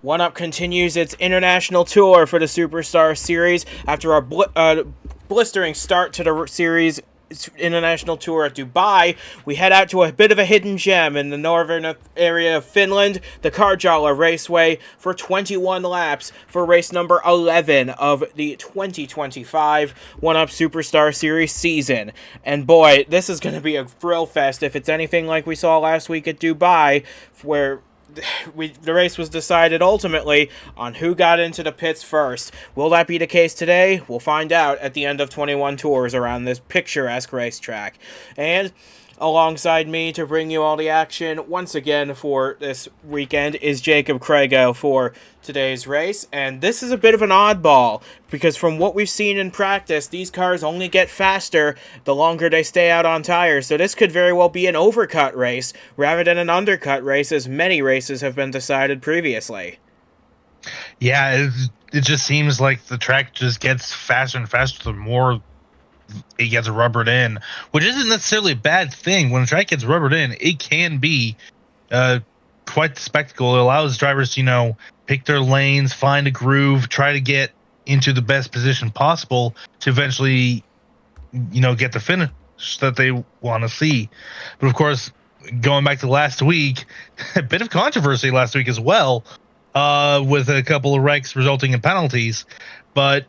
One Up continues its international tour for the Superstar Series after a blistering start to the series international tour at Dubai. We head out to a bit of a hidden gem in the northern area of Finland, the Karjala Raceway, for 21 laps for race number 11 of the 2025 One-Up Superstar Series season. And boy, this is going to be a thrill fest if it's anything like we saw last week at Dubai, where the race was decided ultimately on who got into the pits first. Will that be the case today? We'll find out at the end of 21 tours around this picturesque racetrack. And alongside me to bring you all the action once again for this weekend is Jacob Crago for today's race. And this is a bit of an oddball because from what we've seen in practice, these cars only get faster the longer they stay out on tires. So this could very well be an overcut race rather than an undercut race, as many races have been decided previously. Yeah, it just seems like the track just gets faster and faster the more it gets rubbered in, which isn't necessarily a bad thing. When a track gets rubbered in, it can be quite the spectacle. It allows drivers to, pick their lanes, find a groove, try to get into the best position possible to eventually, get the finish that they want to see. But of course, going back to last week, a bit of controversy last week as well, with a couple of wrecks resulting in penalties. But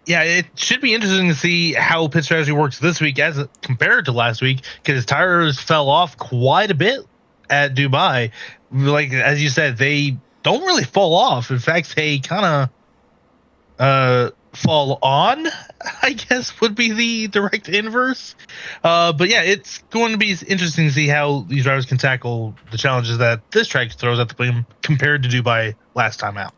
yeah, it should be interesting to see how pit strategy works this week as compared to last week, because tires fell off quite a bit at Dubai. Like, as you said, they don't really fall off. In fact, they kind of fall on, I guess, would be the direct inverse. But yeah, it's going to be interesting to see how these drivers can tackle the challenges that this track throws at them compared to Dubai last time out.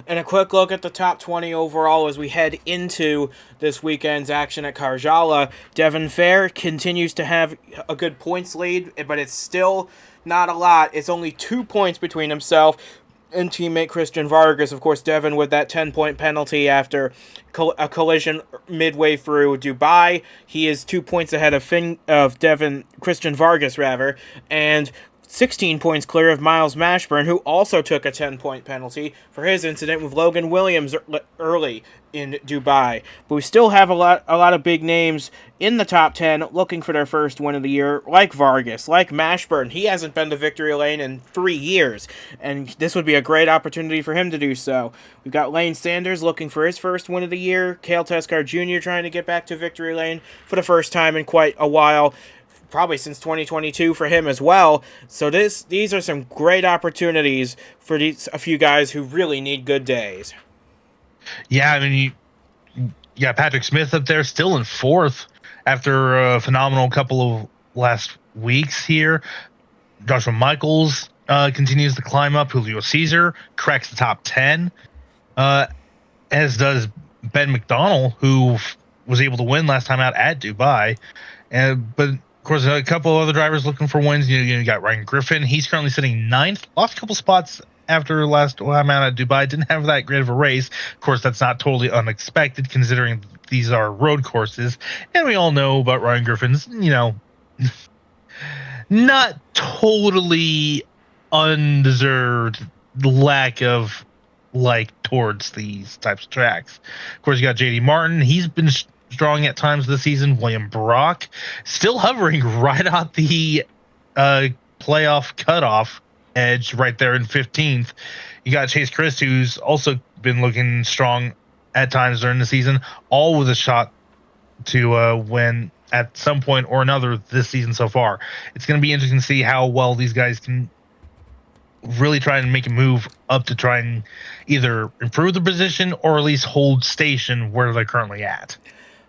And a quick look at the top 20 overall as we head into this weekend's action at Karjala. Devin Fair continues to have a good points lead, but it's still not a lot. It's only 2 points between himself and teammate Christian Vargas. Of course, Devin with that 10-point penalty after a collision midway through Dubai. He is 2 points ahead of Christian Vargas, and 16 points clear of Miles Mashburn, who also took a 10-point penalty for his incident with Logan Williams early in Dubai. But we still have a lot of big names in the top 10 looking for their first win of the year, like Vargas, like Mashburn. He hasn't been to victory lane in 3 years, and this would be a great opportunity for him to do so. We've got Lane Sanders looking for his first win of the year, Cale Teskar Jr. trying to get back to victory lane for the first time in quite a while, probably since 2022 for him as well. So these are some great opportunities for a few guys who really need good days. Yeah, I mean, Patrick Smith up there still in fourth after a phenomenal couple of last weeks here. Joshua Michaels continues to climb up. Julio Cesar cracks the top 10, as does Ben McDonnell, who was able to win last time out at Dubai. But of course, a couple of other drivers looking for wins. You got Ryan Griffin. He's currently sitting ninth. Lost a couple spots after last time out at Dubai. Didn't have that great of a race. Of course, that's not totally unexpected considering these are road courses. And we all know about Ryan Griffin's, not totally undeserved lack of like towards these types of tracks. Of course, you got JD Martin. He's been strong at times this season. William Brock still hovering right at the playoff cutoff edge right there in 15th. You got Chase Christ, who's also been looking strong at times during the season, all with a shot to win at some point or another this season so far. It's going to be interesting to see how well these guys can really try and make a move up to try and either improve the position or at least hold station where they're currently at.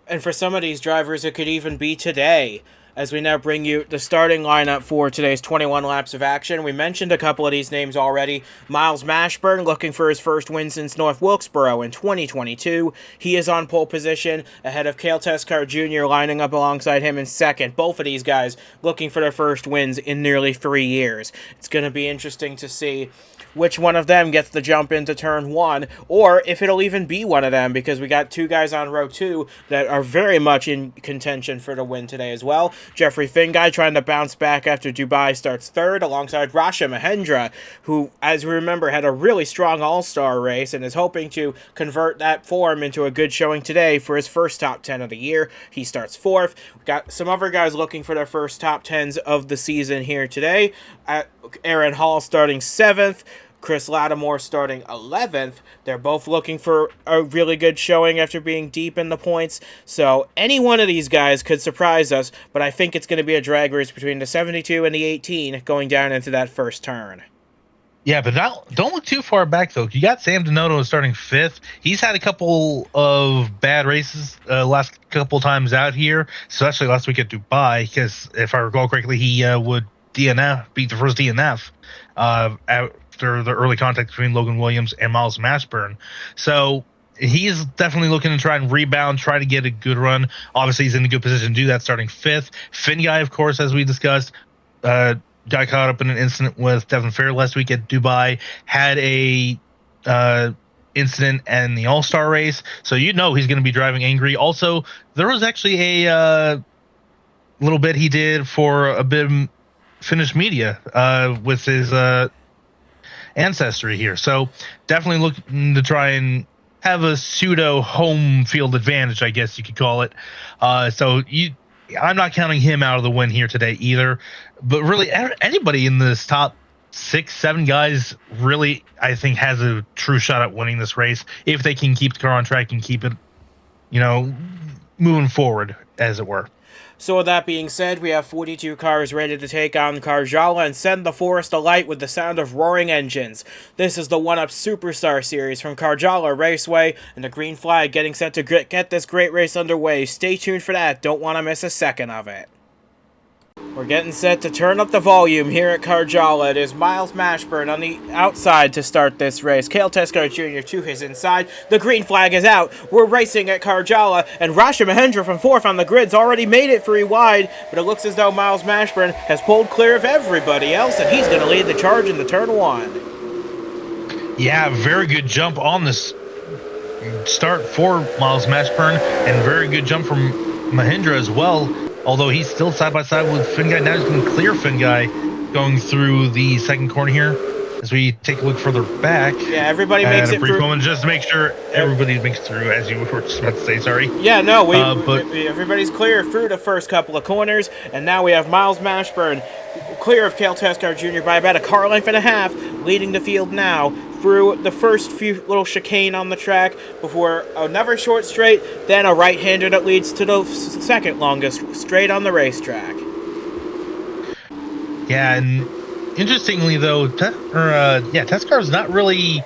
And for some of these drivers, it could even be today, as we now bring you the starting lineup for today's 21 laps of action. We mentioned a couple of these names already. Miles Mashburn looking for his first win since North Wilkesboro in 2022. He is on pole position ahead of Cale Teskar Jr. lining up alongside him in second. Both of these guys looking for their first wins in nearly 3 years. It's going to be interesting to see which one of them gets the jump into turn one, or if it'll even be one of them, because we got two guys on row two that are very much in contention for the win today as well. Jeffrey Finguy trying to bounce back after Dubai starts third, alongside Rasha Mahendra, who, as we remember, had a really strong all-star race and is hoping to convert that form into a good showing today for his first top 10 of the year. He starts fourth. We've got some other guys looking for their first top 10s of the season here today. Aaron Hall starting 7th. Chris Lattimore starting 11th. They're both looking for a really good showing after being deep in the points. So any one of these guys could surprise us, but I think it's going to be a drag race between the 72 and the 18 going down into that first turn. Yeah, but don't look too far back, though. You got Sam Donato starting 5th. He's had a couple of bad races last couple times out here, especially last week at Dubai, because if I recall correctly, he would beat the first DNF after the early contact between Logan Williams and Miles Mashburn. So he's definitely looking to try and rebound, try to get a good run. Obviously, he's in a good position to do that, starting 5th. Finguy, of course, as we discussed, got caught up in an incident with Devin Fair last week at Dubai, had a incident in the All-Star race, so he's going to be driving angry. Also, there was actually a little bit he did for a bit of Finnish media with his ancestry here, so definitely looking to try and have a pseudo home field advantage, I guess you could call it. I'm not counting him out of the win here today either, but really anybody in this top 6-7 guys really, I think, has a true shot at winning this race if they can keep the car on track and keep it, moving forward, as it were. So with that being said, we have 42 cars ready to take on Karjala and send the forest alight with the sound of roaring engines. This is the 1UP Superstar Series from Karjala Raceway, and the green flag getting set to get this great race underway. Stay tuned for that. Don't want to miss a second of it. We're getting set to turn up the volume here at Karjala. It is Miles Mashburn on the outside to start this race. Cale Tescar Jr. to his inside. The green flag is out. We're racing at Karjala, and Rasha Mahendra from 4th on the grid's already made it 3 wide, but it looks as though Miles Mashburn has pulled clear of everybody else, and he's going to lead the charge into turn 1. Yeah, very good jump on this start for Miles Mashburn, and very good jump from Mahendra as well. Although he's still side by side with Finguy. Now he's going to clear Finguy going through the second corner here as we take a look further back. Yeah, everybody makes it through. A brief moment just to make sure everybody makes it through, as you were just about to say, sorry. Yeah, no, everybody's clear through the first couple of corners, and now we have Miles Mashburn clear of Cale Tescar Jr. by about a car length and a half, leading the field now through the first few little chicane on the track before another short straight, then a right-hander that leads to the second longest straight on the racetrack. Yeah, and interestingly though, Tescar's not really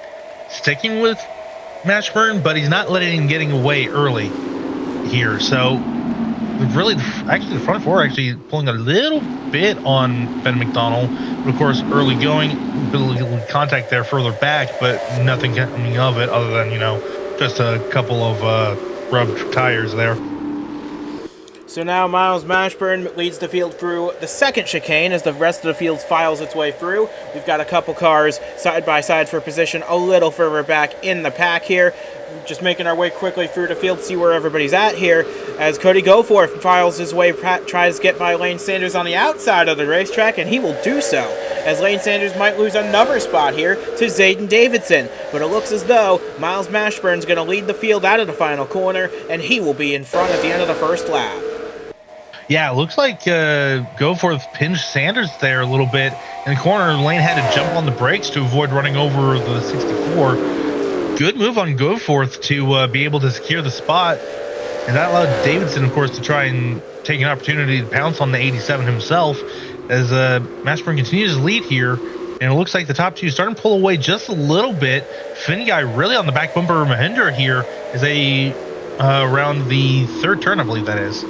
sticking with Mashburn, but he's not letting him getting away early here. So really, actually, the front four actually pulling a little bit on Ben McDonnell. But of course, early going, a little contact there further back, but nothing coming of it other than, just a couple of rubbed tires there. So now Miles Mashburn leads the field through the second chicane as the rest of the field files its way through. We've got a couple cars side by side for position a little further back in the pack here. Just making our way quickly through the field, see where everybody's at here, as Cody Goforth files his way, tries to get by Lane Sanders on the outside of the racetrack, and he will do so, as Lane Sanders might lose another spot here to Zayden Davidson. But it looks as though Miles Mashburn's going to lead the field out of the final corner, and he will be in front at the end of the first lap. Yeah, it looks like Goforth pinched Sanders there a little bit in the corner. Lane had to jump on the brakes to avoid running over the 64. Good move on Goforth to be able to secure the spot, and that allowed Davidson, of course, to try and take an opportunity to pounce on the 87 himself as Mashburn continues to lead here, and it looks like the top two starting to pull away just a little bit. Finguy really on the back bumper of Mahendra here as they around the third turn, I believe that is.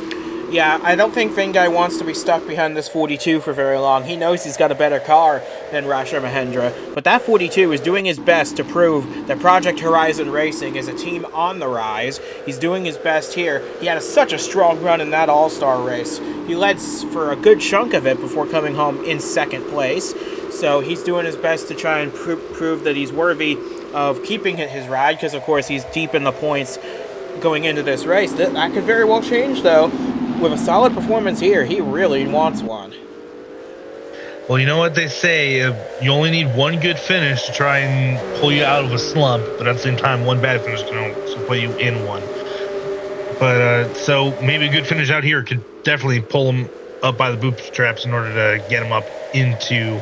Yeah, I don't think Finguy wants to be stuck behind this 42 for very long. He knows he's got a better car than Rasha Mahendra, but that 42 is doing his best to prove that Project Horizon Racing is a team on the rise. He's doing his best here. He had such a strong run in that All-Star race. He led for a good chunk of it before coming home in second place, so he's doing his best to try and prove that he's worthy of keeping his ride, because of course he's deep in the points going into this race. That could very well change, though. with a solid performance here, he really wants one. Well, you know what they say, you only need one good finish to try and pull you out of a slump, but at the same time, one bad finish can also put you in one. But so maybe a good finish out here could definitely pull him up by the bootstraps in order to get him up into,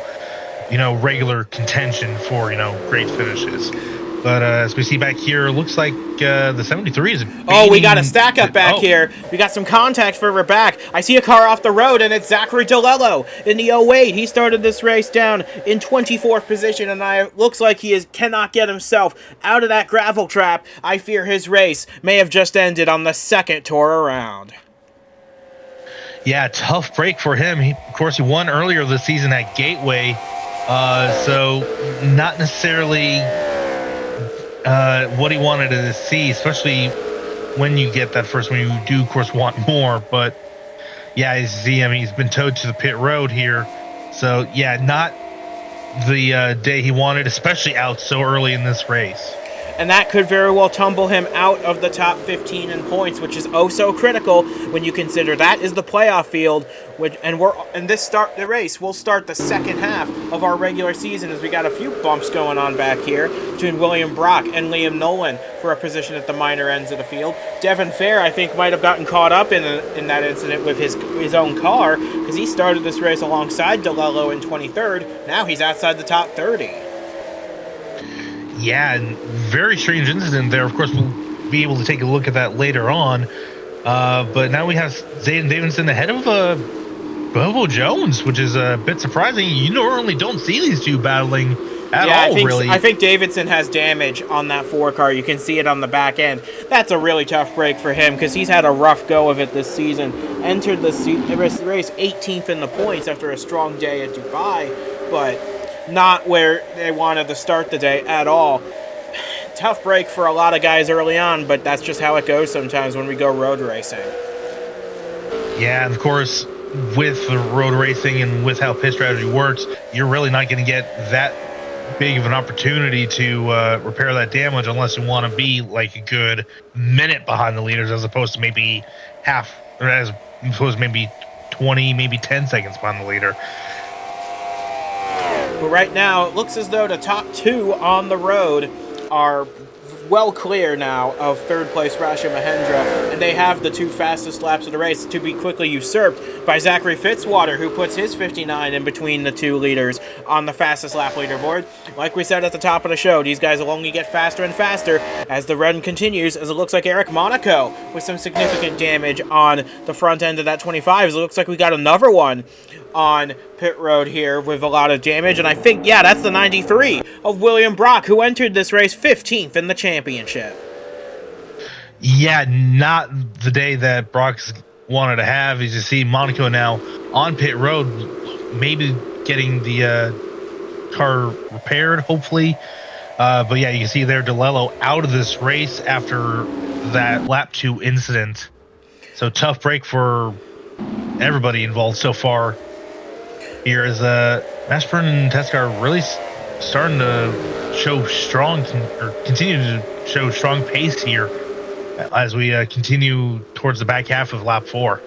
regular contention for, great finishes. But as we see back here, it looks like the 73 is. Oh, we got a stack up back here. We got some contact further back. I see a car off the road, and it's Zachary DeLello in the 08. He started this race down in 24th position, and looks like he cannot get himself out of that gravel trap. I fear his race may have just ended on the second tour around. Yeah, tough break for him. Of course, he won earlier this season at Gateway, so not necessarily what he wanted to see, especially when you get that first one. You do, of course, want more, but yeah, you see him. He's been towed to the pit road here, so yeah, not the day he wanted, especially out so early in this race. And that could very well tumble him out of the top 15 in points, which is oh so critical when you consider that is the playoff field. The race will start the second half of our regular season, as we got a few bumps going on back here between William Brock and Liam Nolan for a position at the minor ends of the field. Devin Fair, I think, might have gotten caught up in that incident with his own car, because he started this race alongside DeLello in 23rd. Now he's outside the top 30. Yeah, and very strange incident there. Of course, we'll be able to take a look at that later on. But now we have Zayden Davidson ahead of Bobo Jones, which is a bit surprising. You normally don't see these two battling at all, really. I think Davidson has damage on that 4 car. You can see it on the back end. That's a really tough break for him, because he's had a rough go of it this season. Entered the race 18th in the points after a strong day at Dubai, but not where they wanted to start the day at all. Tough break for a lot of guys early on, but that's just how it goes sometimes when we go road racing. Yeah, and of course, with the road racing and with how pit strategy works, you're really not going to get that big of an opportunity to repair that damage unless you want to be like a good minute behind the leaders, as opposed to maybe maybe 20, maybe 10 seconds behind the leader. But right now, it looks as though the top 2 on the road are well clear now of third place Rasha Mahendra, and they have the 2 fastest laps of the race to be quickly usurped by Zachary Fitzwater, who puts his 59 in between the 2 leaders on the fastest lap leaderboard. Like we said at the top of the show, these guys will only get faster and faster as the run continues, as it looks like Eric Monaco with some significant damage on the front end of that 25. It looks like we got another one on pit road here with a lot of damage, and I think, yeah, that's the 93 of William Brock, who entered this race 15th in the championship. Yeah, not the day that Brock's wanted to have. As you see, Monaco now on pit road, maybe getting the car repaired, hopefully. But yeah, you can see there DeLello out of this race after that lap 2 incident. So tough break for everybody involved so far. Here is Mashburn and Teskar really starting to show continue to show strong pace here as we continue towards the back half of lap 4.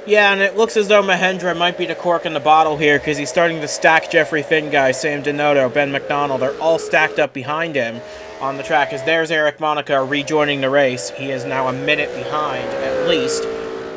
Yeah, and it looks as though Mahendra might be the cork in the bottle here, because he's starting to stack Jeffrey Finn guys, Sam Donato, Ben McDonnell. They're all stacked up behind him on the track, as there's Eric Monaco rejoining the race. He is now a minute behind, at least,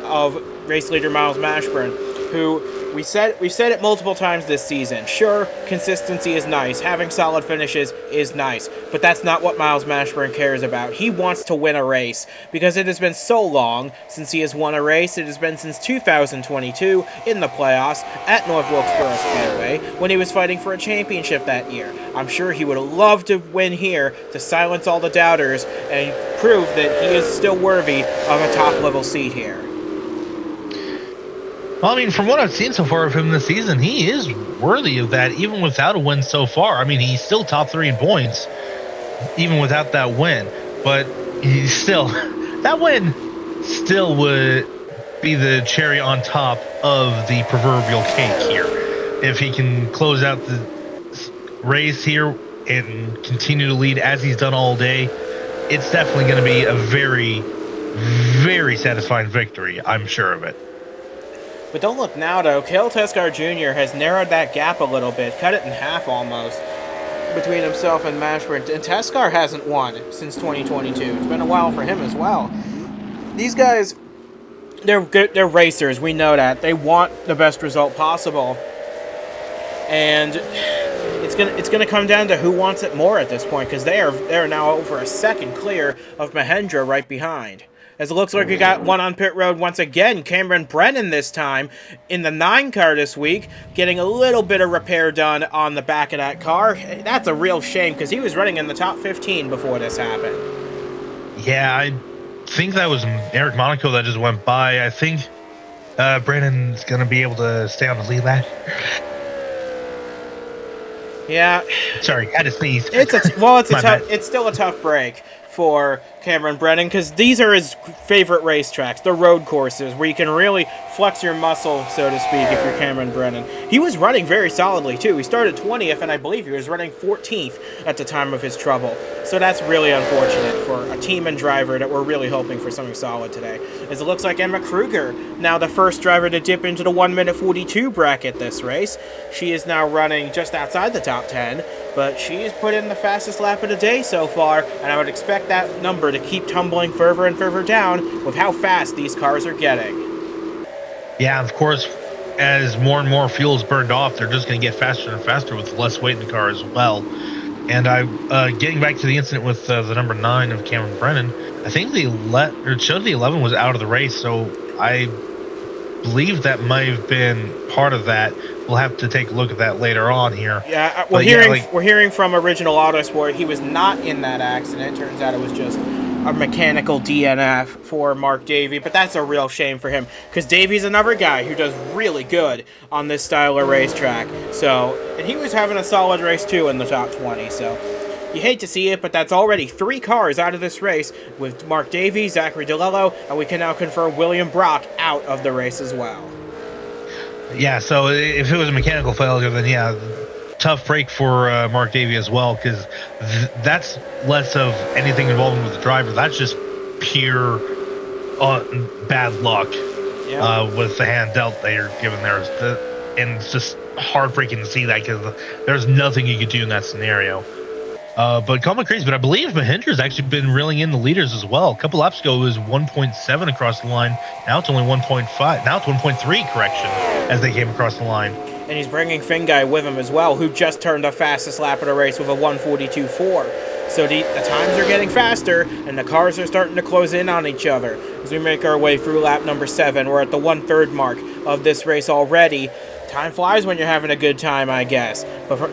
of race leader Miles Mashburn, who we've said it multiple times this season. Sure, consistency is nice. Having solid finishes is nice. But that's not what Miles Mashburn cares about. He wants to win a race, because it has been so long since he has won a race. It has been since 2022 in the playoffs at North Wilkesboro Speedway when he was fighting for a championship that year. I'm sure he would have loved to win here to silence all the doubters and prove that he is still worthy of a top-level seat here. Well, I mean, from what I've seen so far of him this season, he is worthy of that, even without a win so far. I mean, he's still top 3 in points, even without that win. But he's still, that win still would be the cherry on top of the proverbial cake here. If he can close out the race here and continue to lead as he's done all day, it's definitely going to be a very very satisfying victory. I'm sure of it. But don't look now, though. Cale Teskar Jr. has narrowed that gap a little bit, cut it in half almost, between himself and Mashburn. And Teskar hasn't won since 2022. It's been a while for him as well. These guys, they're good. They're racers. We know that. They want the best result possible. And it's gonna come down to who wants it more at this point, because they're now over a second clear of Mahendra right behind. As it looks like we got one on pit road once again, Cameron Brennan this time in the 9 car this week, getting a little bit of repair done on the back of that car. That's a real shame because he was running in the top 15 before this happened. Yeah, I think that was Eric Monaco that just went by. I think Brennan's going to be able to stay on the lead lap. Yeah. Sorry, had to sneeze. It's still a tough break for Cameron Brennan, because these are his favorite racetracks, the road courses, where you can really flex your muscle, so to speak, if you're Cameron Brennan. He was running very solidly, too. He started 20th, and I believe he was running 14th at the time of his trouble. So that's really unfortunate for a team and driver that we're really hoping for something solid today. As it looks like Emma Kruger, now the first driver to dip into the 1 minute 42 bracket this race. She is now running just outside the top 10, but she's put in the fastest lap of the day so far, and I would expect that number to keep tumbling further and further down with how fast these cars are getting. Yeah, of course, as more and more fuel is burned off, they're just going to get faster and faster with less weight in the car as well. And getting back to the incident with the number 9 of Cameron Brennan, I think it showed the 11 was out of the race, so I believe that might have been part of that. We'll have to take a look at that later on here. Yeah, we're hearing from Original Autosport he was not in that accident. Turns out it was just a mechanical DNF for Mark Davey, but that's a real shame for him, because Davey's another guy who does really good on this style of racetrack. So, and he was having a solid race too in the top 20. So, you hate to see it, but that's already 3 cars out of this race with Mark Davey, Zachary DeLello, and we can now confirm William Brock out of the race as well. Yeah, so if it was a mechanical failure, then yeah, tough break for Mark Davey as well, because that's less of anything involving with the driver. That's just pure bad luck with the hand dealt they are given there. And it's just heartbreaking to see that, because there's nothing you could do in that scenario. But call me crazy, but I believe Mahendra's actually been reeling in the leaders as well. A couple laps ago, it was 1.7 across the line. Now it's only 1.5. Now it's 1.3, correction, as they came across the line. And he's bringing Finguy with him as well, who just turned the fastest lap of the race with a 1:42.4. So the times are getting faster, and the cars are starting to close in on each other. As we make our way through lap number 7, we're at the 1/3 mark of this race already. Time flies when you're having a good time, I guess.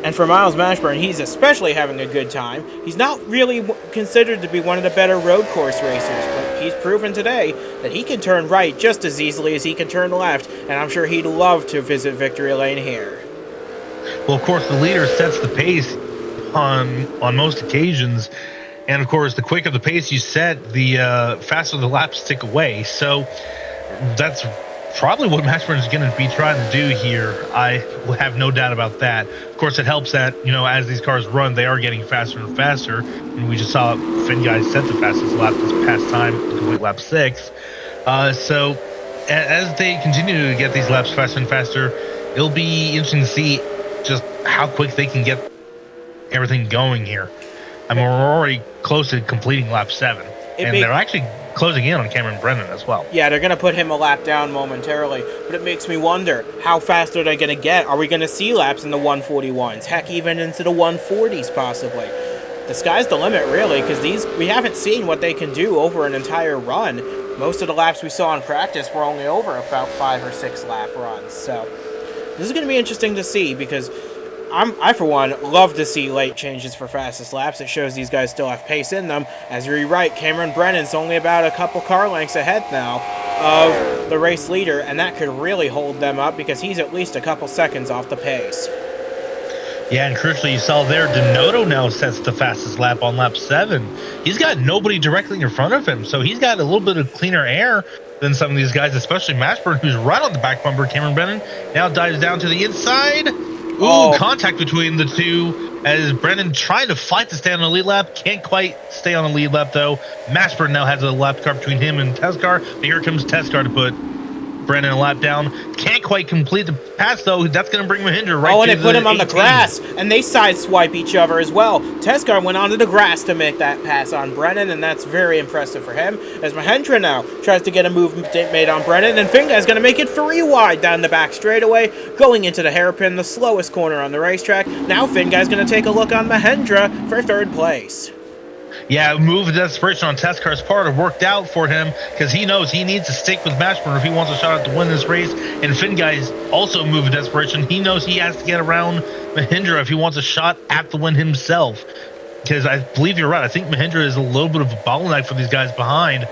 And for Miles Mashburn, he's especially having a good time. He's not really considered to be one of the better road course racers, but he's proven today that he can turn right just as easily as he can turn left, and I'm sure he'd love to visit victory lane here. Well, of course, the leader sets the pace on most occasions, and of course, the quicker the pace you set, the faster the laps tick away. So that's probably what Mashburn is going to be trying to do here. I have no doubt about that. Of course, it helps that, as these cars run, they are getting faster and faster. And we just saw Finguy set the fastest lap this past time, complete lap 6. So as they continue to get these laps faster and faster, it'll be interesting to see just how quick they can get everything going here. I mean, we're already close to completing lap 7. They're actually closing in on Cameron Brennan as well. Yeah, they're going to put him a lap down momentarily, but it makes me wonder, how fast are they going to get? Are we going to see laps in the 141s? Heck, even into the 140s possibly. The sky's the limit, really, because we haven't seen what they can do over an entire run. Most of the laps we saw in practice were only over about 5 or 6 lap runs. So this is going to be interesting to see, because I, for one, love to see late changes for fastest laps. It shows these guys still have pace in them. As you're right, Cameron Brennan's only about a couple car lengths ahead now of the race leader, and that could really hold them up, because he's at least a couple seconds off the pace. Yeah, and crucially, you saw there, Denoto now sets the fastest lap on lap 7. He's got nobody directly in front of him, so he's got a little bit of cleaner air than some of these guys, especially Mashburn, who's right on the back bumper. Cameron Brennan now dives down to the inside. Ooh, Oh, contact between the two as Brennan trying to fight to stay on the lead lap. Can't quite stay on the lead lap, though. Mashburn now has a lap car between him and Teskar. But here comes Teskar to put Brennan a lap down. Can't quite complete the pass, though. That's going to bring Mahindra right oh, and to they put the him on the 18. grass, and they sideswipe each other as well. Teskar went onto the grass to make that pass on Brennan, and that's very impressive for him. As Mahendra now tries to get a move made on Brennan, and Finga's going to make it 3 wide down the back straightaway, going into the hairpin, the slowest corner on the racetrack. Now Finga's going to take a look on Mahendra for 3rd place. Yeah, move of desperation on Teskar's part have worked out for him because he knows he needs to stick with Mashburn if he wants a shot at to win this race. And Finguy's also move of desperation. He knows he has to get around Mahindra if he wants a shot at the win himself. Because I believe you're right. I think Mahindra is a little bit of a bottleneck for these guys behind.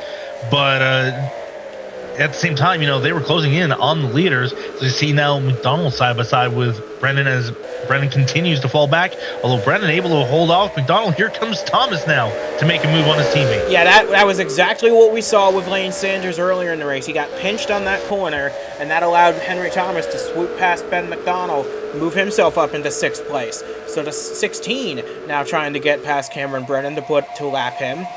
But at the same time, you know, they were closing in on the leaders. So you see now McDonnell side by side with Brennan as Brennan continues to fall back. Although Brennan able to hold off McDonnell, here comes Thomas now to make a move on his teammate. Yeah, that was exactly what we saw with Lane Sanders earlier in the race. He got pinched on that corner, and that allowed Henry Thomas to swoop past Ben McDonnell, move himself up into 6th place. So to 16, now trying to get past Cameron Brennan to lap him.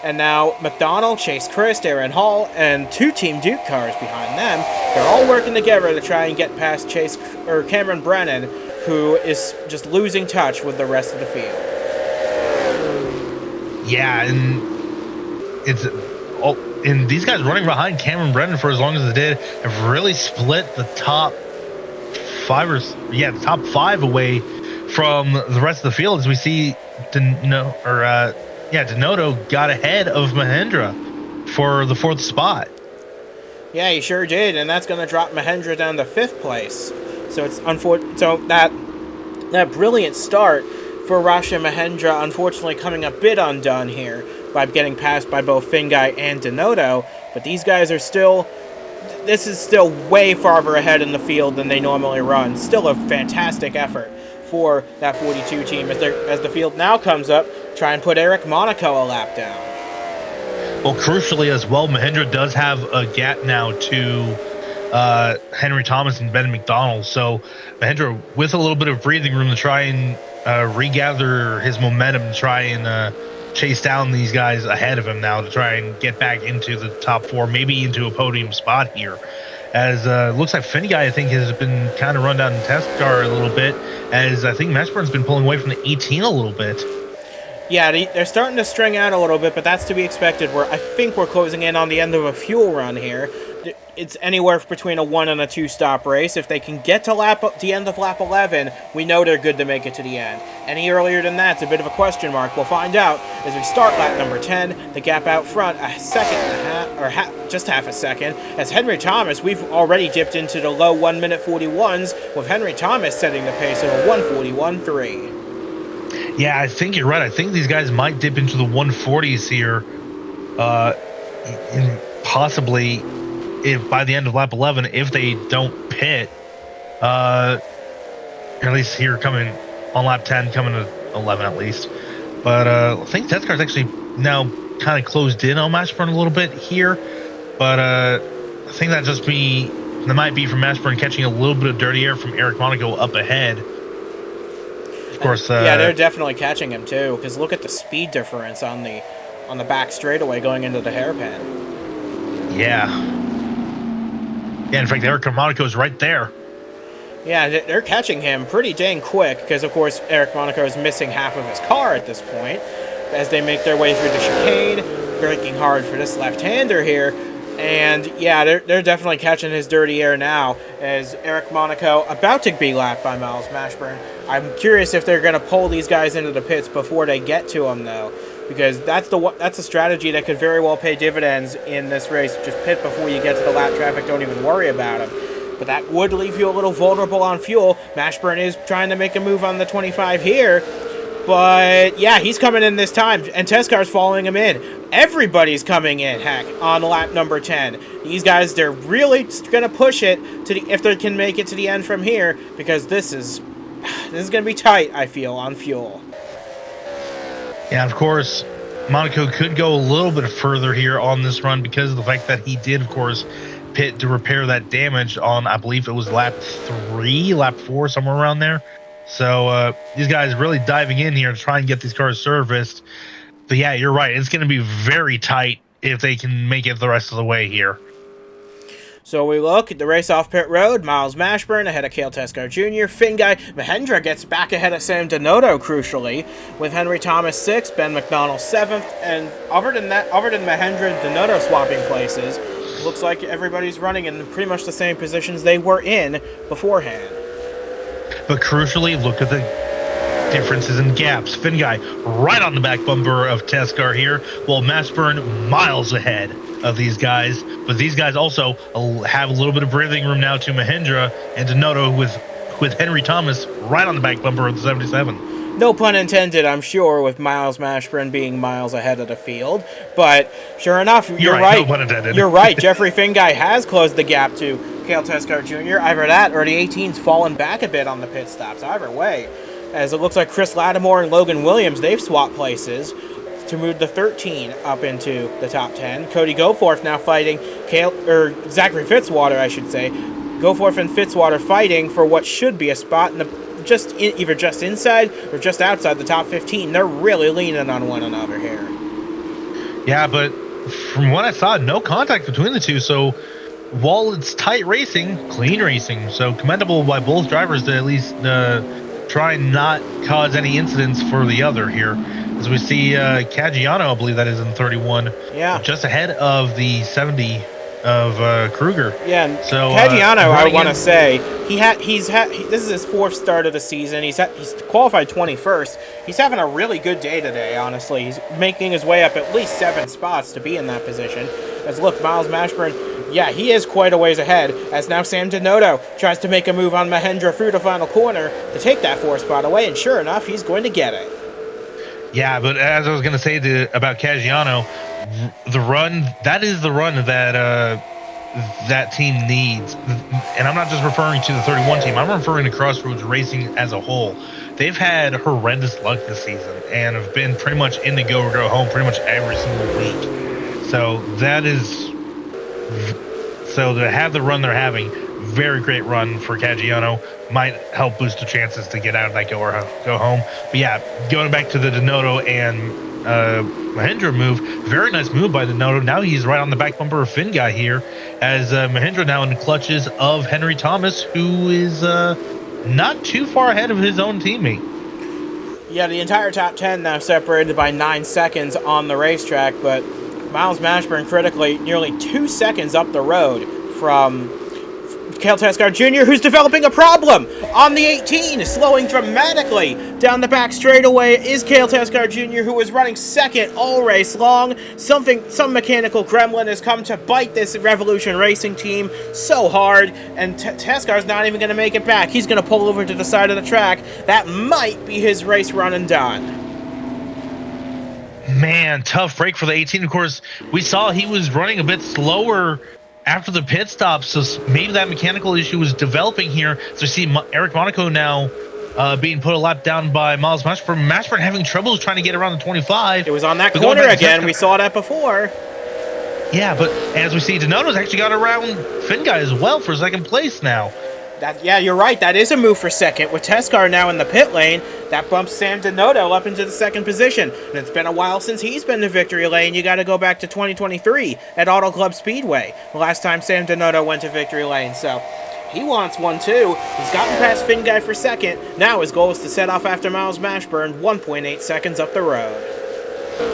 And now McDonnell, Chase Christ, Aaron Hall, and 2 Team Duke cars behind them. They're all working together to try and get past Cameron Brennan, who is just losing touch with the rest of the field. Yeah, and and these guys running behind Cameron Brennan for as long as they did have really split the top 5 away from the rest of the field. As we see, Denoto got ahead of Mahindra for the 4th spot. Yeah, he sure did, and that's going to drop Mahindra down to 5th place. So it's so that brilliant start for Rasha Mahindra, unfortunately coming a bit undone here by getting passed by both Fingai and Denoto. But these guys are this is still way farther ahead in the field than they normally run. Still a fantastic effort for that 42 team as the field now comes up, try and put Eric Monaco a lap down. Well, crucially as well, Mahindra does have a gap now to Henry Thomas and Ben McDonnell. So Mahindra with a little bit of breathing room to try and regather his momentum and try and chase down these guys ahead of him now to try and get back into the top 4, maybe into a podium spot here. As looks like Finneguy, I think, has been kind of run down in test car a little bit, as I think Mashburn's been pulling away from the 18 a little bit. Yeah, they're starting to string out a little bit, but that's to be expected. I think we're closing in on the end of a fuel run here. It's anywhere between a 1 and a 2 stop race. If they can get to the end of lap 11, we know they're good to make it to the end. Any earlier than that's a bit of a question mark. We'll find out as we start lap number 10. The gap out front, a second and a half, or just half a second. As Henry Thomas, we've already dipped into the low 1-minute 41s, with Henry Thomas setting the pace of a 1:41.3. Yeah, I think you're right. I think these guys might dip into the 140s here, and possibly if by the end of lap 11, if they don't pit, at least here coming on lap 10, coming to 11 at least. But I think Tetscar's actually now kind of closed in on Mashburn a little bit here. But I think that might be from Mashburn catching a little bit of dirty air from Eric Monaco up ahead. Of course, yeah, they're definitely catching him too. Because look at the speed difference on the back straightaway going into the hairpin. Yeah. Yeah, in fact, Eric Monaco is right there. Yeah, they're catching him pretty dang quick. Because of course, Eric Monaco is missing half of his car at this point as they make their way through the chicane, braking hard for this left-hander here. And yeah, they're definitely catching his dirty air now as Eric Monaco about to be lapped by Miles Mashburn. I'm curious if they're going to pull these guys into the pits before they get to him, though, because that's a strategy that could very well pay dividends in this race. Just pit before you get to the lap traffic. Don't even worry about him. But that would leave you a little vulnerable on fuel. Mashburn is trying to make a move on the 25 here. But yeah, he's coming in this time, and Tescar's following him in. Everybody's coming in, heck, on lap number 10. These guys, they're really going to push it if they can make it to the end from here, because this is going to be tight, I feel, on fuel. Yeah, of course, Monaco could go a little bit further here on this run because of the fact that he did, of course, pit to repair that damage on, I believe it was lap 4, somewhere around there. So these guys really diving in here to try and get these cars serviced. But yeah, you're right. It's going to be very tight if they can make it the rest of the way here. So we look at the race off pit road. Miles Mashburn ahead of Cale Teskar Jr. Finguy Mahendra gets back ahead of Sam Donotto, crucially, with Henry Thomas 6th, Ben McDonnell 7th, and other than Mahendra and Donotto swapping places, looks like everybody's running in pretty much the same positions they were in beforehand. But crucially, look at the differences in gaps. Finguy right on the back bumper of Teskar here, while Mashburn miles ahead of these guys. But these guys also have a little bit of breathing room now to Mahendra and Donotto with Henry Thomas right on the back bumper of the 77. No pun intended, I'm sure, with Miles Mashburn being miles ahead of the field. But sure enough, you're right. No pun intended. You're right. Jeffrey Finguy has closed the gap to Cale Teskar Jr. Either that or the 18's fallen back a bit on the pit stops. Either way, as it looks like Chris Lattimore and Logan Williams, they've swapped places to move the 13 up into the top 10. Cody Goforth now fighting Zachary Fitzwater, I should say. Goforth and Fitzwater fighting for what should be a spot in the either just inside or just outside the top 15. They're really leaning on one another here. Yeah, but from what I saw, no contact between the two. So while it's tight racing, clean racing. So commendable by both drivers to at least try and not cause any incidents for the other here. As we see Karjala, I believe that is in 31, just ahead of the 70 of Kruger. Yeah, so Karjala, I want to say, this is his 4th start of the season. He's qualified 21st. He's having a really good day today, honestly. He's making his way up at least 7 spots to be in that position. As look, Miles Mashburn, yeah, he is quite a ways ahead, as now Sam Donotto tries to make a move on Mahendra through the final corner to take that 4th spot away, and sure enough, he's going to get it. Yeah, but as I was going to say about Karjala, the run, that is the run that that team needs. And I'm not just referring to the 31 team. I'm referring to Crossroads Racing as a whole. They've had horrendous luck this season and have been pretty much in the go or go home pretty much every single week. So to have the run they're having, very great run for Karjala, might help boost the chances to get out of that go home. But yeah, going back to the Donotto and Mahendra move, very nice move by Donotto. Now he's right on the back bumper of Finguy here, as Mahendra now in the clutches of Henry Thomas, who is not too far ahead of his own teammate. Yeah, the entire top 10 now separated by 9 seconds on the racetrack, but Miles Mashburn critically nearly 2 seconds up the road from Cale Teskar Jr., who's developing a problem on the 18, slowing dramatically down the back straightaway is Cale Teskar Jr., who was running 2nd all race long. Some mechanical gremlin has come to bite this Revolution Racing team so hard, and Tescar's not even going to make it back. He's going to pull over to the side of the track. That might be his race run and done. Man, tough break for the 18. Of course, we saw he was running a bit slower after the pit stop, so maybe that mechanical issue was developing here. So we see Eric Monaco now being put a lap down by Miles Mashburn. Mashburn having troubles trying to get around the 25. It was on that corner again. We saw that before. Yeah, but as we see, Donotto's actually got around Finguy as well for 2nd place now. Yeah, you're right. That is a move for 2nd. With Teskar now in the pit lane, that bumps Sam Donotto up into the 2nd position. And it's been a while since he's been to victory lane. You got to go back to 2023 at Auto Club Speedway, the last time Sam Donotto went to victory lane. So he wants one too. He's gotten past Finguy for 2nd. Now his goal is to set off after Miles Mashburn, 1.8 seconds up the road.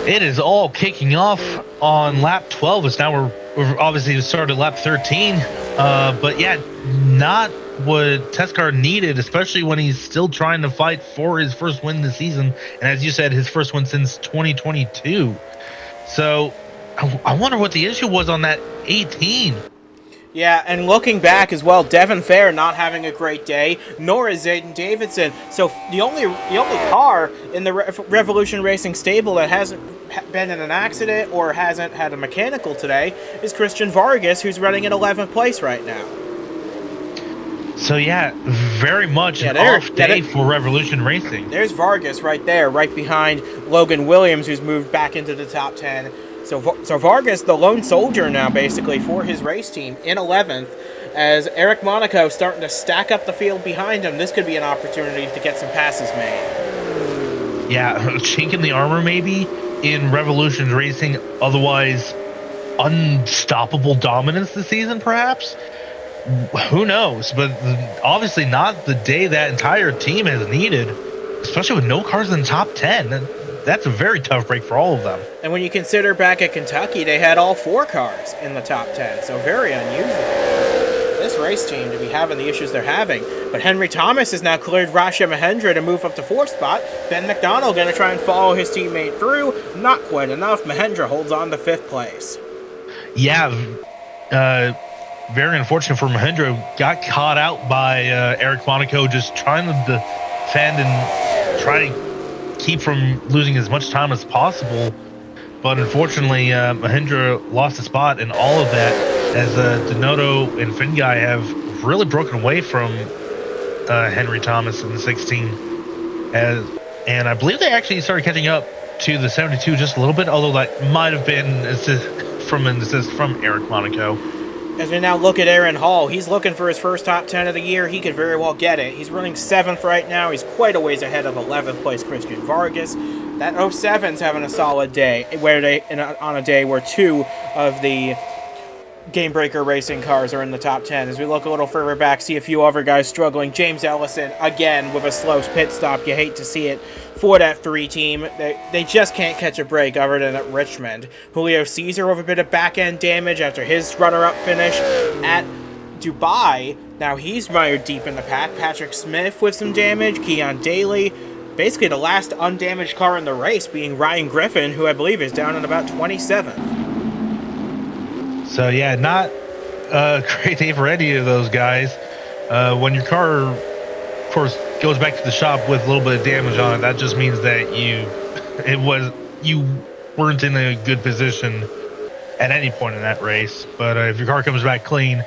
It is all kicking off on lap 12. It's now we're obviously started lap 13. But yeah, not what Teskar needed, especially when he's still trying to fight for his first win this season, and as you said, his first win since 2022. So I wonder what the issue was on that 18. Yeah, and looking back as well, Devin Fair not having a great day, nor is Zayden Davidson. So the only car in the Revolution Racing stable that hasn't been in an accident or hasn't had a mechanical today is Christian Vargas, who's running in 11th place right now. So yeah, very much an off day for Revolution Racing. There's Vargas right there, right behind Logan Williams, who's moved back into the top 10. So Vargas, the lone soldier now, basically, for his race team in 11th. as Eric Monaco starting to stack up the field behind him. This could be an opportunity to get some passes made. Yeah, chink in the armor maybe in Revolution's Racing, otherwise unstoppable dominance this season, perhaps? Who knows? But obviously not the day that entire team has needed, especially with no cars in the top 10. That's a very tough break for all of them. And when you consider back at Kentucky, they had all 4 cars in the top 10, so very unusual for this race team to be having the issues they're having. But Henry Thomas has now cleared Rasha Mahendra to move up to 4th spot. Ben McDonnell going to try and follow his teammate through. Not quite enough. Mahendra holds on to 5th place. Yeah, very unfortunate for Mahendra. Got caught out by Eric Monaco just trying to defend and try to keep from losing as much time as possible. But unfortunately, Mahendra lost a spot in all of that as Denoto and Finguy have really broken away from Henry Thomas in the 16. And I believe they actually started catching up to the 72 just a little bit, although that might have been an assist from Eric Monaco. As we now look at Aaron Hall, he's looking for his first top 10 of the year. He could very well get it. He's running 7th right now. He's quite a ways ahead of 11th place Christian Vargas. That 07's having a solid day, on a day where 2 of the Game Breaker Racing cars are in the top 10. As we look a little further back, see a few other guys struggling. James Ellison, again, with a slow pit stop. You hate to see it for that 3 team. They just can't catch a break other than at Richmond. Julio Caesar with a bit of back-end damage after his runner-up finish at Dubai. Now he's mired deep in the pack. Patrick Smith with some damage. Keon Daly. Basically the last undamaged car in the race being Ryan Griffin, who I believe is down in about 27th. So yeah, not a great day for any of those guys. When your car, of course, goes back to the shop with a little bit of damage on it, that just means that you weren't in a good position at any point in that race. But if your car comes back clean,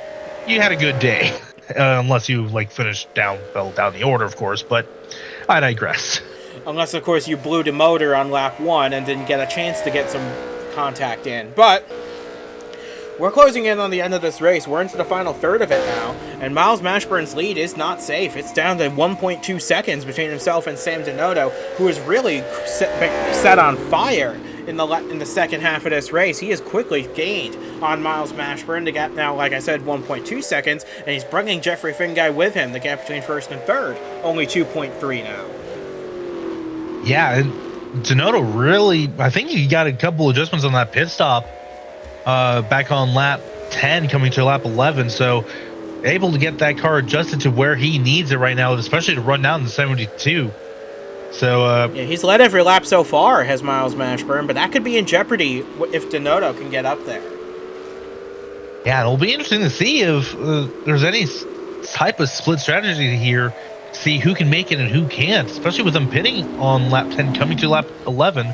you had a good day, unless you finished down the order, of course. But I digress. Unless, of course, you blew the motor on lap 1 and didn't get a chance to get some contact in. But we're closing in on the end of this race. We're into the final third of it now, and Miles Mashburn's lead is not safe. It's down to 1.2 seconds between himself and Sam Denoto, who is really set on fire in the second half of this race. He has quickly gained on Miles Mashburn. The gap now, like I said, 1.2 seconds, and he's bringing Jeffrey Finguy with him. The gap between first and third, only 2.3 now. Yeah, and Denoto really, I think he got a couple adjustments on that pit stop back on lap 10 coming to lap 11, so able to get that car adjusted to where he needs it right now, especially to run down the 72. So yeah, he's led every lap so far, has Miles Mashburn, but that could be in jeopardy if Denoto can get up there. Yeah, it'll be interesting to see if there's any type of split strategy here, see who can make it and who can't, especially with them pitting on lap 10 coming to lap 11,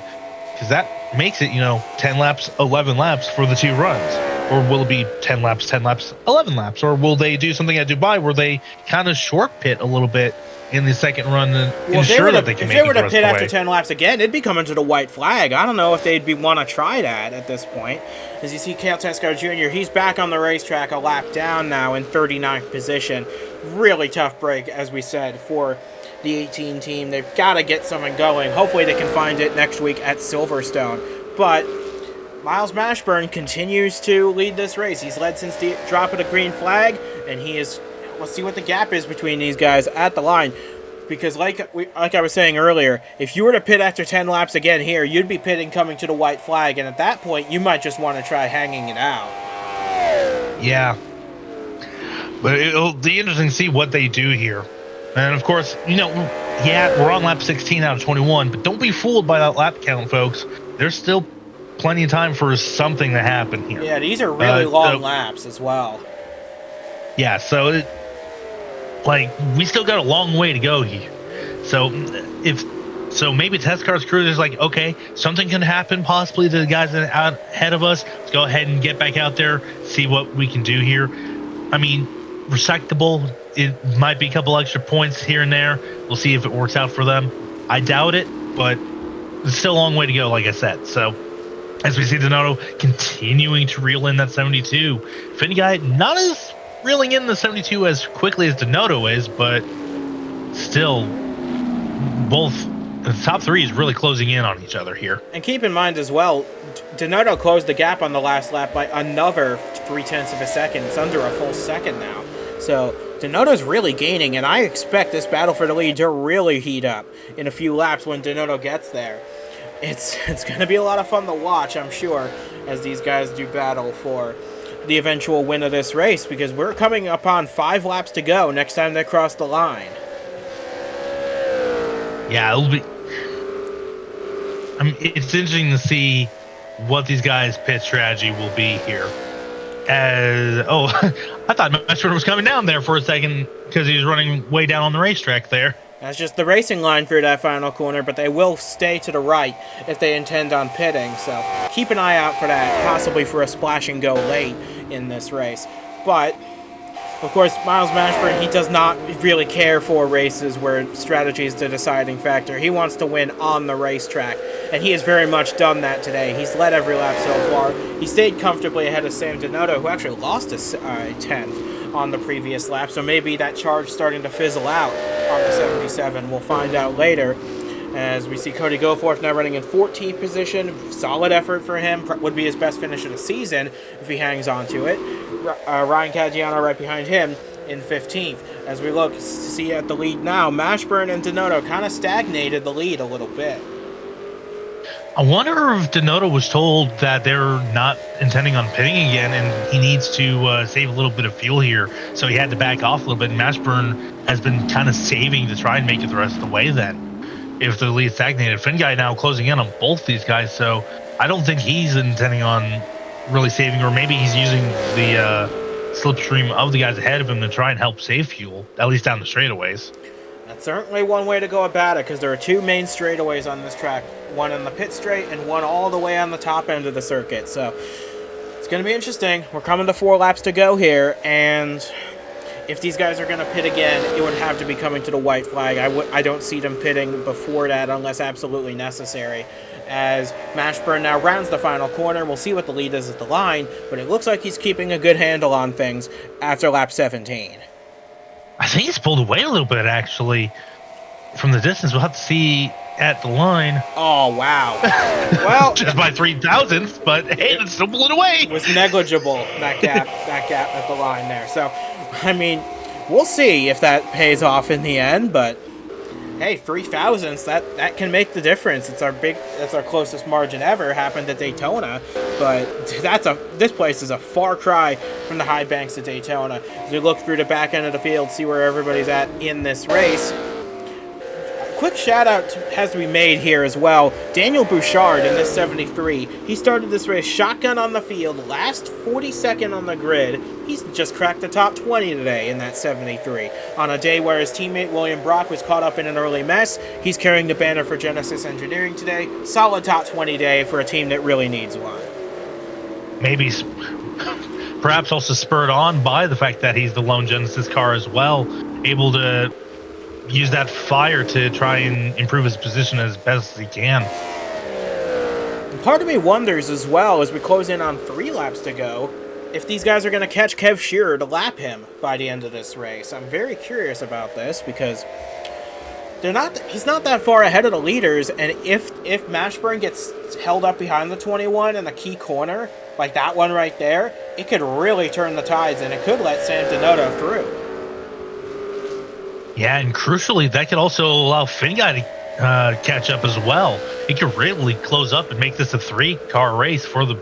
because that makes it, 10 laps, 11 laps for the 2 runs. Or will it be 10 laps, 10 laps, 11 laps? Or will they do something at Dubai where they kind of short pit a little bit in the second run and ensure that they can make it the rest of the way? If they were to pit after 10 laps again, it'd be coming to the white flag. I don't know if they'd want to try that at this point. As you see Cale Tescar Jr., he's back on the racetrack a lap down now in 39th position. Really tough break, as we said, for the 18 team. They've got to get something going. Hopefully they can find it next week at Silverstone. But Miles Mashburn continues to lead this race. He's led since the drop of the green flag, and he is... Let's see what the gap is between these guys at the line. Because like I was saying earlier, if you were to pit after 10 laps again here, you'd be pitting coming to the white flag, and at that point, you might just want to try hanging it out. Yeah. But it'll be interesting to see what they do here. And of course, yeah, we're on lap 16 out of 21, but don't be fooled by that lap count, folks. There's still plenty of time for something to happen here. Yeah, these are really long laps as well. Yeah, so we still got a long way to go here. So maybe test cars crew is like, okay, something can happen possibly to the guys that are out ahead of us. Let's go ahead and get back out there, see what we can do here. I mean, respectable. It might be a couple extra points here and there. We'll see if it works out for them. I doubt it, but there's still a long way to go, like I said. So as we see Denoto continuing to reel in that 72. Finguy not as reeling in the 72 as quickly as Denoto is, but still, both the top three is really closing in on each other here. And keep in mind as well, Denoto closed the gap on the last lap by another 0.3 of a second. It's under a full second now. So Denoto's really gaining, and I expect this battle for the lead to really heat up in a few laps when Denoto gets there. It's going to be a lot of fun to watch, I'm sure, as these guys do battle for the eventual win of this race, because we're coming upon 5 laps to go next time they cross the line. Yeah, it'll be. I mean, it's interesting to see what these guys' pit strategy will be here. I thought Mashburn was coming down there for a second because he was running way down on the racetrack there. That's just the racing line through that final corner, but they will stay to the right if they intend on pitting. So keep an eye out for that, possibly for a splash and go late in this race. But of course, Miles Mashburn, he does not really care for races where strategy is the deciding factor. He wants to win on the racetrack, and he has very much done that today. He's led every lap so far. He stayed comfortably ahead of Sam Denoto, who actually lost his 10th on the previous lap, so maybe that charge starting to fizzle out on the 77. We'll find out later. As we see Cody Goforth now running in 14th position. Solid effort for him. Would be his best finish of the season if he hangs on to it. Ryan Caggiano right behind him in 15th. As we look to see at the lead now, Mashburn and Denoto kind of stagnated the lead a little bit. I wonder if Denoto was told that they're not intending on pitting again and he needs to save a little bit of fuel here, so he had to back off a little bit. And Mashburn has been kind of saving to try and make it the rest of the way then. If the lead stagnated, Finn guy now closing in on both these guys, so I don't think he's intending on really saving, or maybe he's using the slipstream of the guys ahead of him to try and help save fuel, at least down the straightaways. That's certainly one way to go about it, because there are 2 main straightaways on this track, one in the pit straight and one all the way on the top end of the circuit. So it's going to be interesting. We're coming to 4 laps to go here, and if these guys are going to pit again, it would have to be coming to the white flag. I don't see them pitting before that unless absolutely necessary. As Mashburn now rounds the final corner, we'll see what the lead is at the line, but it looks like he's keeping a good handle on things after lap 17. I think he's pulled away a little bit, actually, from the distance. We'll have to see at the line. Oh, wow. Well, just by 0.003, but hey, it's still pulling away. It was negligible, that gap at the line there. So, I mean, we'll see if that pays off in the end, but hey, 0.003, that can make the difference. That's our closest margin ever. Happened at Daytona, but this place is a far cry from the high banks of Daytona. As we look through the back end of the field, see where everybody's at in this race. Quick shout out has to be made here as well. Daniel Bouchard in this 73. He started this race shotgun on the field, last 42nd on the grid. He's just cracked the top 20 today in that 73. On a day where his teammate William Brock was caught up in an early mess, he's carrying the banner for Genesis Engineering today. Solid top 20 day for a team that really needs one. Maybe, perhaps also spurred on by the fact that he's the lone Genesis car as well, able to use that fire to try and improve his position as best as he can. Part of me wonders as well, as we close in on 3 laps to go, if these guys are going to catch Kev Shearer to lap him by the end of this race. I'm very curious about this because he's not that far ahead of the leaders, and if Mashburn gets held up behind the 21 in a key corner, like that one right there, it could really turn the tides, and it could let Sam Denoto through. Yeah, and crucially, that could also allow Finn guy to catch up as well. He could really close up and make this a 3-car race for the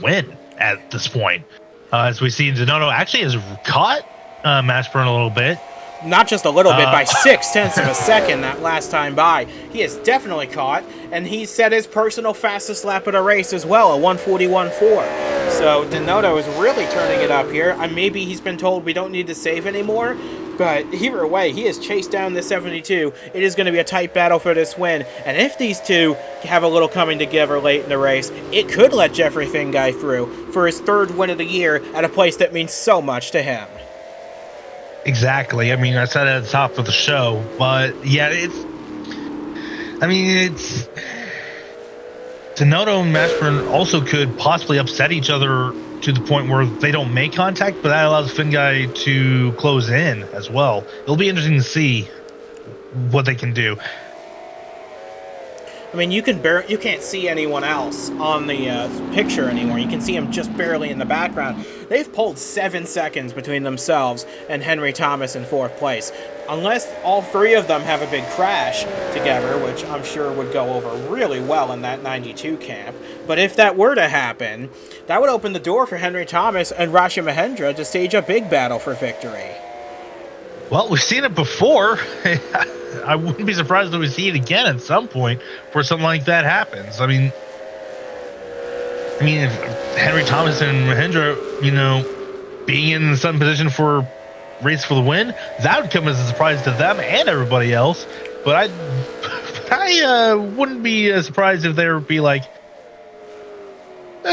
win at this point. As we see, Denoto actually has caught Mashburn a little bit. Not just a little bit, by 0.6 of a second that last time by. He has definitely caught, and he set his personal fastest lap of the race as well, a 1:41.4. So Denoto is really turning it up here. Maybe he's been told we don't need to save anymore, but either way, he has chased down the 72. It is going to be a tight battle for this win, and if these two have a little coming together late in the race, it could let Jeffrey Finguy through for his 3rd win of the year at a place that means so much to him. Exactly. I mean, I said it at the top of the show, but yeah, it's Denoto and Mashburn also could possibly upset each other to the point where they don't make contact, but that allows Finguy to close in as well. It'll be interesting to see what they can do. I mean, you can't see anyone else on the picture anymore. You can see him just barely in the background. They've pulled 7 seconds between themselves and Henry Thomas in 4th place. Unless all 3 of them have a big crash together, which I'm sure would go over really well in that 92 camp. But if that were to happen, that would open the door for Henry Thomas and Rashi Mahendra to stage a big battle for victory. Well, we've seen it before. I wouldn't be surprised if we see it again at some point where something like that happens. I mean, if Henry Thomas and Mahendra, being in some position for race for the win, that would come as a surprise to them and everybody else. But I wouldn't be surprised if there would be like,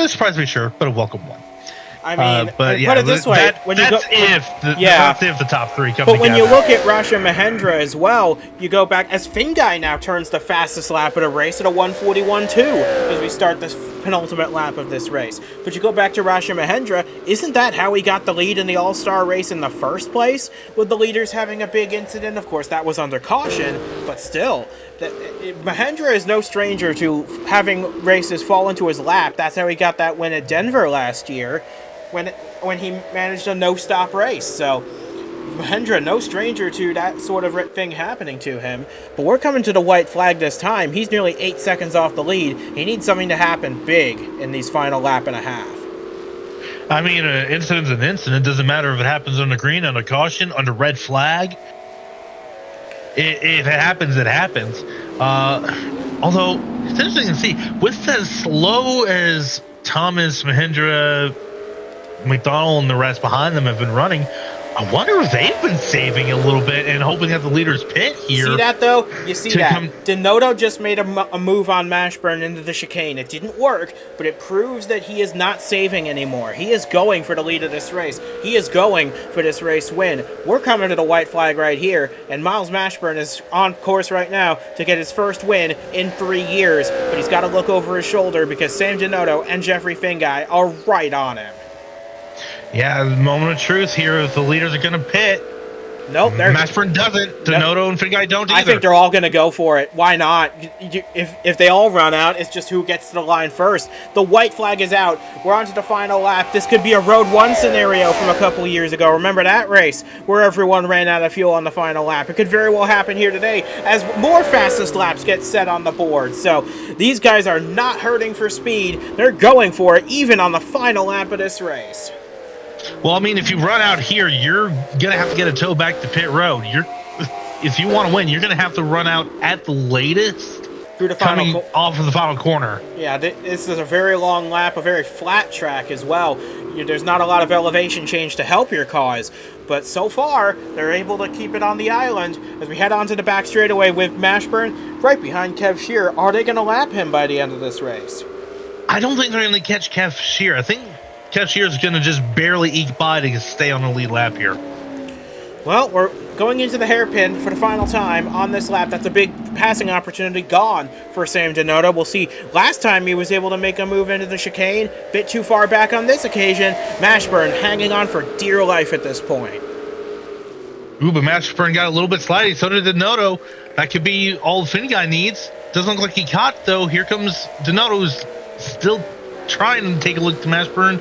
surprised to be sure, but a welcome one. I mean, but yeah, put it this way: that's if the top 3 come But when you together. look at Rashi Mahendra as well, you go back as Finguy now turns the fastest lap of the race at a 1:41.2 as we start this penultimate lap of this race. But you go back to Rashi Mahendra, isn't that how he got the lead in the All-Star race in the first place? With the leaders having a big incident, of course that was under caution, but still. Mahendra is no stranger to having races fall into his lap. That's how he got that win at Denver last year when he managed a no-stop race. So Mahendra, no stranger to that sort of thing happening to him. But we're coming to the white flag this time. He's nearly 8 seconds off the lead. He needs something to happen big in these final lap and a half. I mean, an incident's an incident. Doesn't matter if it happens under green, under caution, under red flag. If it happens, it happens. Although, it's interesting to see, with as slow as Thomas, Mahendra, McDonnell, and the rest behind them have been running, I wonder if they've been saving a little bit and hoping that the leaders pit here. See that, though? You see that. Denoto just made a move on Mashburn into the chicane. It didn't work, but it proves that he is not saving anymore. He is going for the lead of this race. He is going for this race win. We're coming to the white flag right here, and Miles Mashburn is on course right now to get his first win in 3 years, but he's got to look over his shoulder because Sam Denoto and Jeffrey Finguy are right on him. Yeah, the moment of truth here. If the leaders are going to pit, nope, Mashburn doesn't. Denoto and Finguy don't either. I think they're all going to go for it. Why not? If they all run out, it's just who gets to the line first. The white flag is out. We're on to the final lap. This could be a Road 1 scenario from a couple years ago. Remember that race where everyone ran out of fuel on the final lap? It could very well happen here today as more fastest laps get set on the board. So these guys are not hurting for speed. They're going for it even on the final lap of this race. Well, I mean, if you run out here, you're going to have to get a tow back to pit road. If you want to win, you're going to have to run out at the latest through the coming off of the final corner. Yeah, this is a very long lap, a very flat track as well. There's not a lot of elevation change to help your cause. But so far, they're able to keep it on the island as we head onto the back straightaway with Mashburn right behind Kev Shear. Are they going to lap him by the end of this race? I don't think they're going to catch Kev Shear. I think Kev Shear is going to just barely eke by to stay on the lead lap here. Well, we're going into the hairpin for the final time on this lap. That's a big passing opportunity gone for Sam Denoto. We'll see. Last time he was able to make a move into the chicane. Bit too far back on this occasion. Mashburn hanging on for dear life at this point. Ooh, but Mashburn got a little bit slidey. So did Denoto. That could be all Finguy needs. Doesn't look like he caught, though. Here comes Denoto, who's still trying to take a look to Mashburn.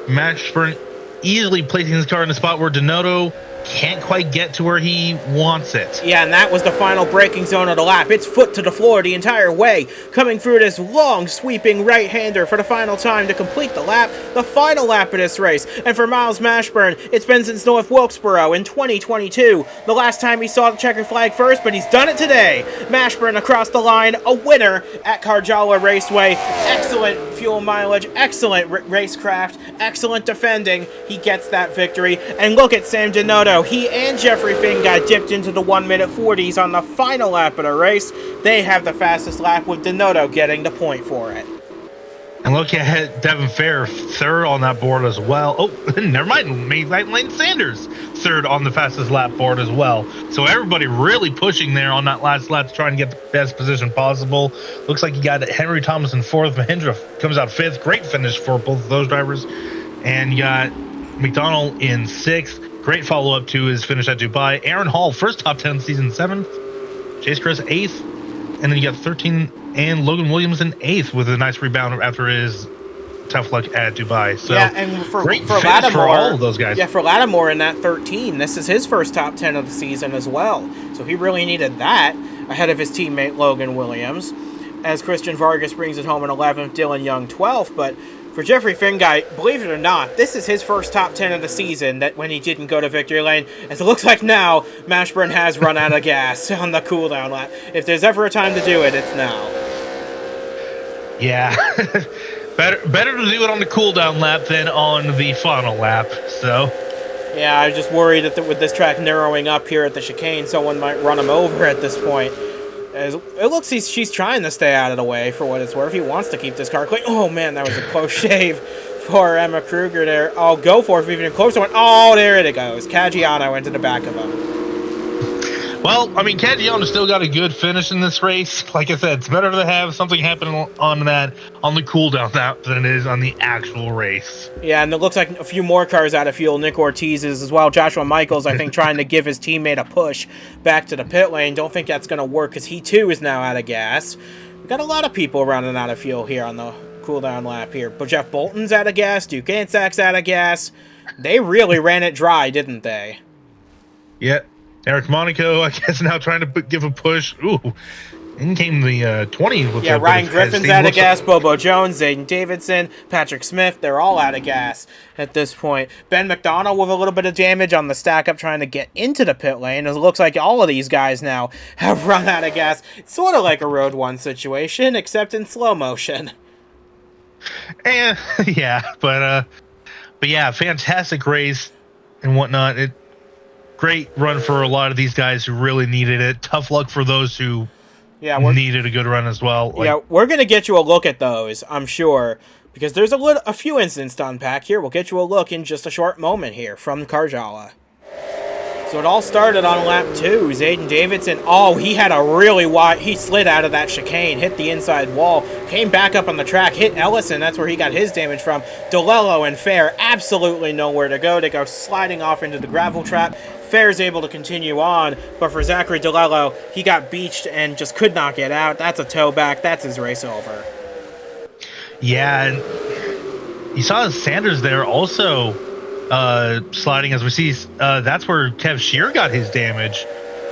Mashburn easily placing his car in the spot where Denoto can't quite get to where he wants it. Yeah, and that was the final braking zone of the lap. It's foot to the floor the entire way, coming through this long, sweeping right-hander for the final time to complete the lap, the final lap of this race. And for Miles Mashburn, it's been since North Wilkesboro in 2022. The last time he saw the checkered flag first, but he's done it today. Mashburn across the line, a winner at Karjala Raceway. Excellent fuel mileage, excellent racecraft, excellent defending. He gets that victory. And look at Sam Denoto. He and Jeffrey Finguy dipped into the 1-minute 40s on the final lap of the race. They have the fastest lap with Denoto getting the point for it. And look at Devin Fair, third on that board as well. Oh, never mind. Lane Sanders, third on the fastest lap board as well. So everybody really pushing there on that last lap to try and get the best position possible. Looks like you got Henry Thomas in fourth. Mahendra comes out fifth. Great finish for both of those drivers. And you got McDonnell in 6th. Great follow-up to his finish at Dubai. Aaron Hall, first top 10 season, 7th. Chase Chris, 8th. And then you got 13 and Logan Williams in 8th with a nice rebound after his tough luck at Dubai. So yeah, and for Lattimore, for all of those guys. Yeah, for Lattimore in that 13, this is his first top 10 of the season as well. So he really needed that ahead of his teammate Logan Williams. As Christian Vargas brings it home in 11th, Dylan Young 12th, but for Jeffrey Finguy, believe it or not, this is his first top 10 of the season that when he didn't go to victory lane. As it looks like now, Mashburn has run out of gas on the cooldown lap. If there's ever a time to do it, it's now. Yeah. better to do it on the cooldown lap than on the final lap, so... Yeah, I was just worried that with this track narrowing up here at the chicane, someone might run him over at this point. As it looks she's trying to stay out of the way for what it's worth. He wants to keep this car clean. Oh, man, that was a close shave for Emma Kruger there. Oh, go for it, even closer one. Oh, there it goes. Caggiano into the back of him. Well, I mean, Caggiano still got a good finish in this race. Like I said, it's better to have something happen on the cooldown lap than it is on the actual race. Yeah, and it looks like a few more cars out of fuel. Nick Ortiz is as well. Joshua Michaels, I think, trying to give his teammate a push back to the pit lane. Don't think that's going to work because he, too, is now out of gas. We've got a lot of people running out of fuel here on the cooldown lap here. But Jeff Bolton's out of gas. Duke Ansak's out of gas. They really ran it dry, didn't they? Yeah. Eric Monaco, I guess, now trying to give a push. Ooh, in came the 20. Yeah, Ryan Griffin's out of gas. Bobo Jones, Zayden Davidson, Patrick Smith, they're all out of gas at this point. Ben McDonnell with a little bit of damage on the stack up trying to get into the pit lane. It looks like all of these guys now have run out of gas. It's sort of like a Road 1 situation, except in slow motion. And, yeah, but yeah, fantastic race and whatnot. Great run for a lot of these guys who really needed it. Tough luck for those who needed a good run as well. Yeah, we're going to get you a look at those, I'm sure, because there's a few incidents to unpack here. We'll get you a look in just a short moment here from Karjala. So it all started on lap 2. Zayden Davidson, he had a really wide... He slid out of that chicane, hit the inside wall, came back up on the track, hit Ellison. That's where he got his damage from. DeLello and Fair, absolutely nowhere to go. They go sliding off into the gravel trap. Fair's able to continue on, but for Zachary DeLello, he got beached and just could not get out. That's a toe back. That's his race over. Yeah, and you saw Sanders there also sliding, as we see. That's where Kev Shear got his damage.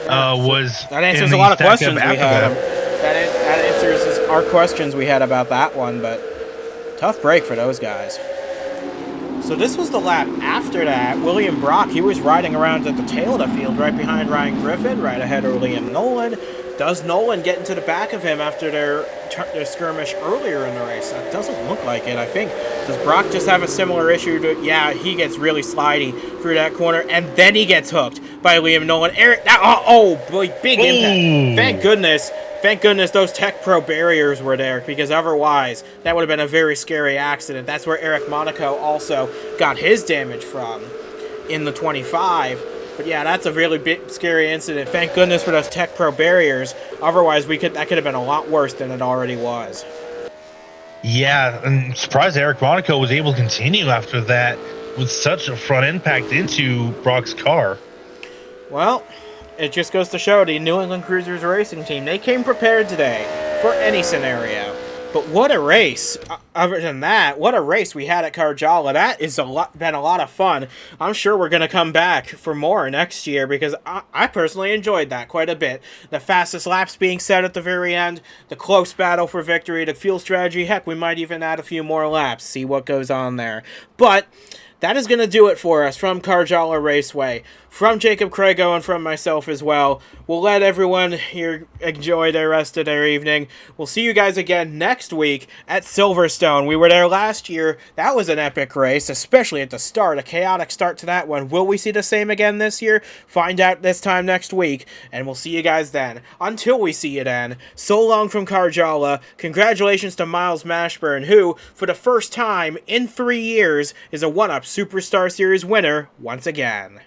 That answers a lot of questions we had. That answers our questions we had about that one, but tough break for those guys. So this was the lap after that. William Brock, he was riding around at the tail of the field right behind Ryan Griffin, right ahead of Liam Nolan. Does Nolan get into the back of him after their skirmish earlier in the race? That doesn't look like it, I think. Does Brock just have a similar issue to... Yeah, he gets really slidey through that corner, and then he gets hooked by Liam Nolan. Big impact. Thank goodness those Tech Pro barriers were there, because otherwise that would have been a very scary accident. That's where Eric Monaco also got his damage from in the 25. But yeah, that's a really big, scary incident. Thank goodness for those Tech Pro barriers. Otherwise, that could have been a lot worse than it already was. Yeah, I'm surprised Eric Monaco was able to continue after that with such a front impact into Brock's car. Well, it just goes to show the New England Cruisers Racing Team, they came prepared today for any scenario. But what a race. Other than that, what a race we had at Karjala. That is been a lot of fun. I'm sure we're going to come back for more next year because I personally enjoyed that quite a bit. The fastest laps being set at the very end, the close battle for victory, the fuel strategy. Heck, we might even add a few more laps, see what goes on there. But that is going to do it for us from Karjala Raceway. From Jacob Crago and from myself as well. We'll let everyone here enjoy the rest of their evening. We'll see you guys again next week at Silverstone. We were there last year. That was an epic race, especially at the start. A chaotic start to that one. Will we see the same again this year? Find out this time next week, and we'll see you guys then. Until we see you then, so long from Karjala. Congratulations to Miles Mashburn, who, for the first time in 3 years, is a 1UP Superstar Series winner once again.